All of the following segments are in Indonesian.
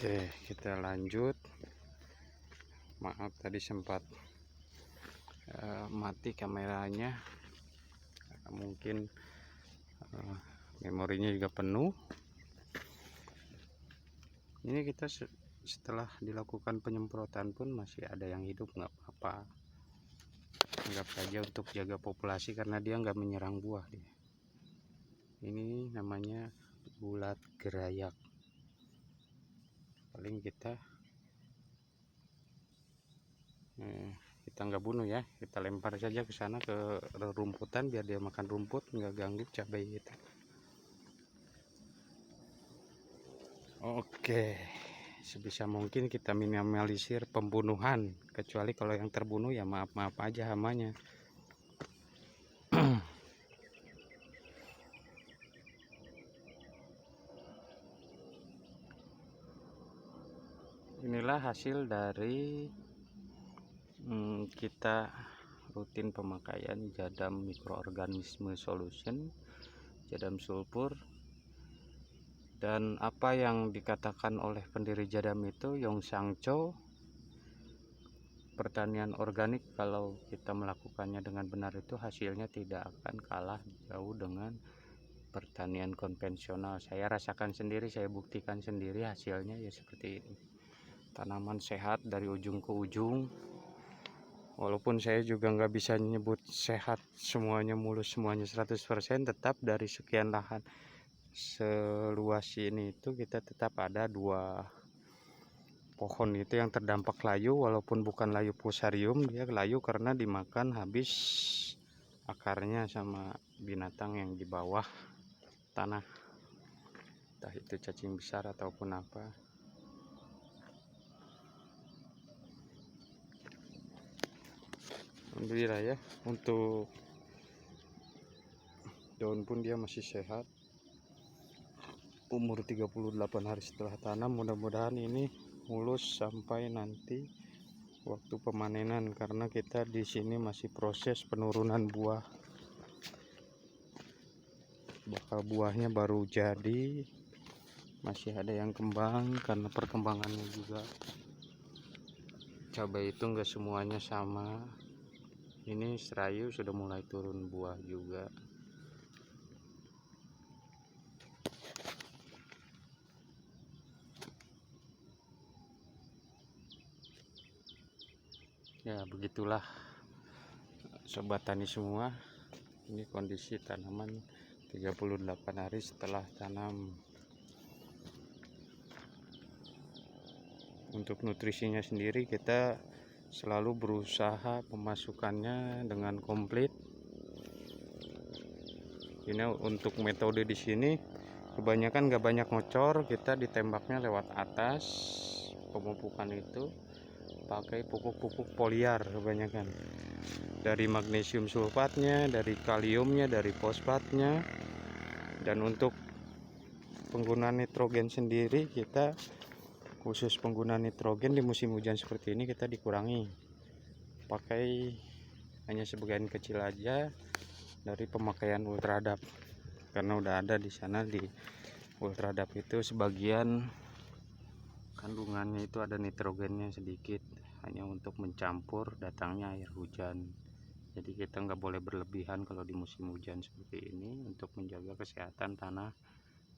Oke, kita lanjut. Maaf tadi sempat mati kameranya. Mungkin memorinya juga penuh. Ini kita setelah dilakukan penyemprotan pun masih ada yang hidup, nggak apa-apa. Anggap saja untuk jaga populasi karena dia nggak menyerang buah. Ini namanya ulat gerayak. Paling kita nggak bunuh ya, kita lempar saja ke sana ke rumputan biar dia makan rumput, nggak ganggu cabai kita. Oke, sebisa mungkin kita minimalisir pembunuhan, kecuali kalau yang terbunuh ya maaf aja hamanya. Inilah hasil dari kita rutin pemakaian Jadam Mikroorganisme Solution, Jadam sulfur. Dan apa yang dikatakan oleh pendiri Jadam itu, Yongsan Cho, pertanian organik kalau kita melakukannya dengan benar itu hasilnya tidak akan kalah jauh dengan pertanian konvensional. Saya rasakan sendiri, saya buktikan sendiri, hasilnya ya seperti ini. Tanaman sehat dari ujung ke ujung. Walaupun saya juga nggak bisa nyebut sehat semuanya mulus, semuanya 100%, tetap dari sekian lahan seluas ini itu kita tetap ada 2 pohon itu yang terdampak layu. Walaupun bukan layu fusarium, dia layu karena dimakan habis akarnya sama binatang yang di bawah tanah, entah itu cacing besar ataupun apa. Alhamdulillah ya, untuk daun pun dia masih sehat. Umur 38 hari setelah tanam, mudah-mudahan ini mulus sampai nanti waktu pemanenan, karena kita di sini masih proses penurunan buah. Bakal buahnya baru jadi, masih ada yang kembang karena perkembangannya juga. Cabai itu enggak semuanya sama. Ini serayu sudah mulai turun buah juga. Ya begitulah sobat tani semua. Ini kondisi tanaman 38 hari setelah tanam. Untuk nutrisinya sendiri kita selalu berusaha pemasukannya dengan komplit. Ini untuk metode di sini kebanyakan nggak banyak ngocor, kita ditembaknya lewat atas. Pemupukan itu pakai pupuk-pupuk foliar kebanyakan, dari magnesium sulfatnya, dari kaliumnya, dari fosfatnya. Dan untuk penggunaan nitrogen sendiri, kita khusus penggunaan nitrogen di musim hujan seperti ini kita dikurangi, pakai hanya sebagian kecil aja dari pemakaian Ultradap, karena udah ada di sana di Ultradap itu sebagian kandungannya itu ada nitrogennya sedikit, hanya untuk mencampur datangnya air hujan. Jadi kita nggak boleh berlebihan kalau di musim hujan seperti ini, untuk menjaga kesehatan tanah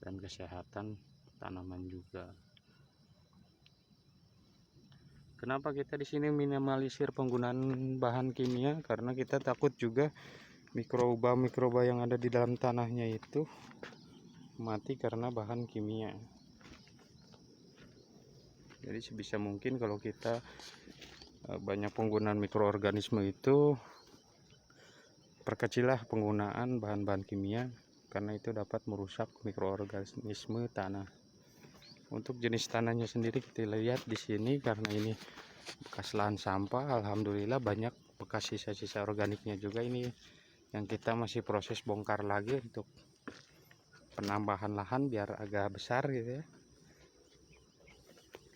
dan kesehatan tanaman juga. Kenapa kita di sini minimalisir penggunaan bahan kimia? Karena kita takut juga mikroba yang ada di dalam tanahnya itu mati karena bahan kimia. Jadi sebisa mungkin kalau kita banyak penggunaan mikroorganisme itu, perkecillah penggunaan bahan-bahan kimia, karena itu dapat merusak mikroorganisme tanah. Untuk jenis tanahnya sendiri kita lihat di sini, karena ini bekas lahan sampah, alhamdulillah banyak bekas sisa-sisa organiknya juga. Ini yang kita masih proses bongkar lagi untuk penambahan lahan biar agak besar gitu ya.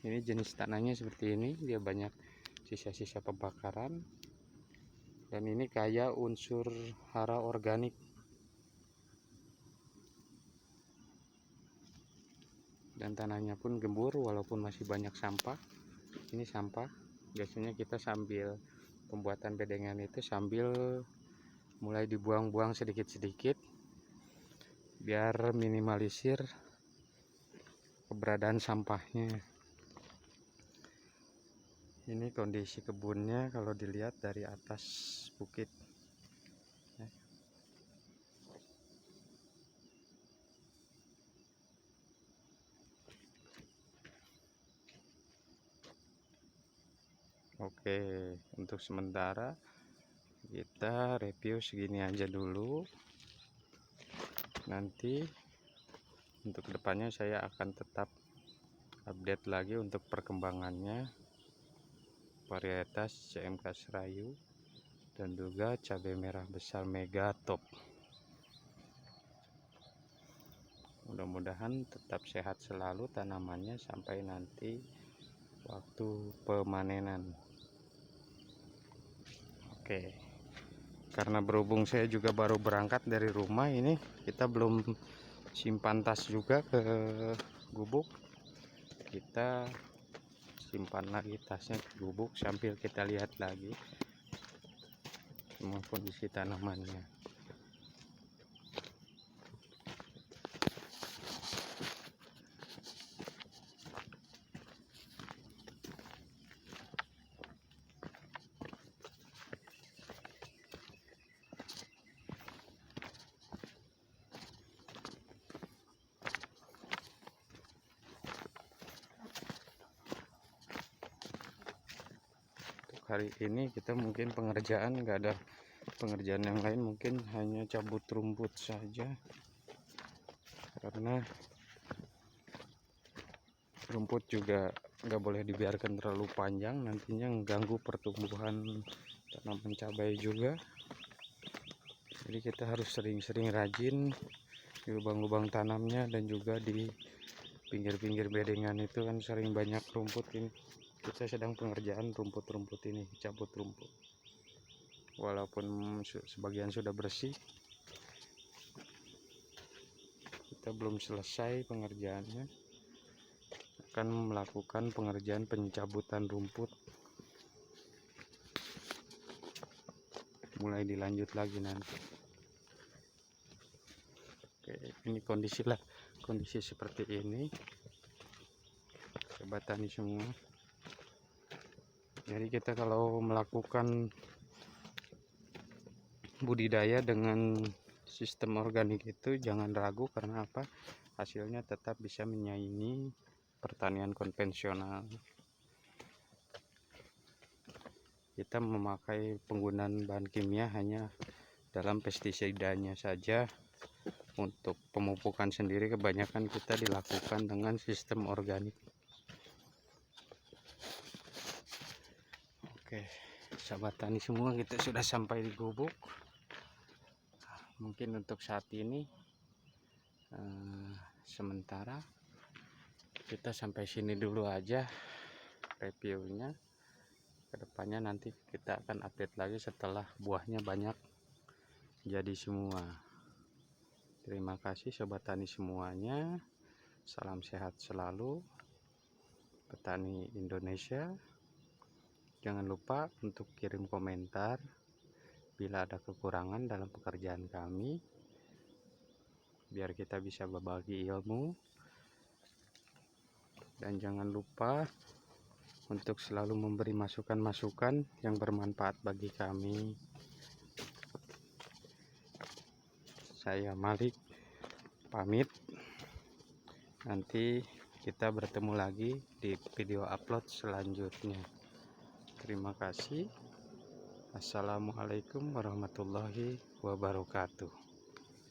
Ini jenis tanahnya seperti ini, dia banyak sisa-sisa pembakaran, dan ini kaya unsur hara organik. dan tanahnya pun gembur walaupun masih banyak sampah. Ini sampah, biasanya kita sambil pembuatan bedengan itu sambil mulai dibuang-buang sedikit-sedikit biar minimalisir keberadaan sampahnya. Ini kondisi kebunnya kalau dilihat dari atas bukit. Oke, untuk sementara kita review segini aja dulu. Nanti untuk kedepannya saya akan tetap update lagi untuk perkembangannya varietas CMK Serayu dan juga cabai merah besar Mega Top. Mudah-mudahan tetap sehat selalu tanamannya sampai nanti waktu pemanenan. Oke, karena berhubung saya juga baru berangkat dari rumah, ini kita belum simpan tas juga ke gubuk. Kita simpan lagi tasnya ke gubuk sambil kita lihat lagi semua kondisi tanamannya. Hari ini kita mungkin pengerjaan nggak ada pengerjaan yang lain, mungkin hanya cabut rumput saja karena rumput juga nggak boleh dibiarkan terlalu panjang, nantinya mengganggu pertumbuhan tanaman cabai juga. Jadi kita harus sering-sering rajin di lubang-lubang tanamnya, dan juga di pinggir-pinggir bedengan itu kan sering banyak rumput. Ini kita sedang pengerjaan rumput-rumput ini, cabut rumput. Walaupun sebagian sudah bersih, kita belum selesai pengerjaannya. Akan melakukan pengerjaan pencabutan rumput, mulai dilanjut lagi nanti. Oke, ini kondisi seperti ini sobat tani semua. Jadi kita kalau melakukan budidaya dengan sistem organik itu jangan ragu, karena apa? Hasilnya tetap bisa menyaingi pertanian konvensional. Kita memakai penggunaan bahan kimia hanya dalam pestisidanya saja. Untuk pemupukan sendiri kebanyakan kita dilakukan dengan sistem organik. Oke, sahabat tani semua, kita sudah sampai di gubuk. Mungkin untuk saat ini sementara kita sampai sini dulu aja reviewnya. Kedepannya nanti kita akan update lagi setelah buahnya banyak jadi semua. Terima kasih sobat tani semuanya. Salam sehat selalu, petani Indonesia. Jangan lupa untuk kirim komentar bila ada kekurangan dalam pekerjaan kami, biar kita bisa berbagi ilmu. Dan jangan lupa untuk selalu memberi masukan-masukan yang bermanfaat bagi kami. Saya Malik pamit. Nanti kita bertemu lagi di video upload selanjutnya. Terima kasih. Assalamualaikum warahmatullahi wabarakatuh.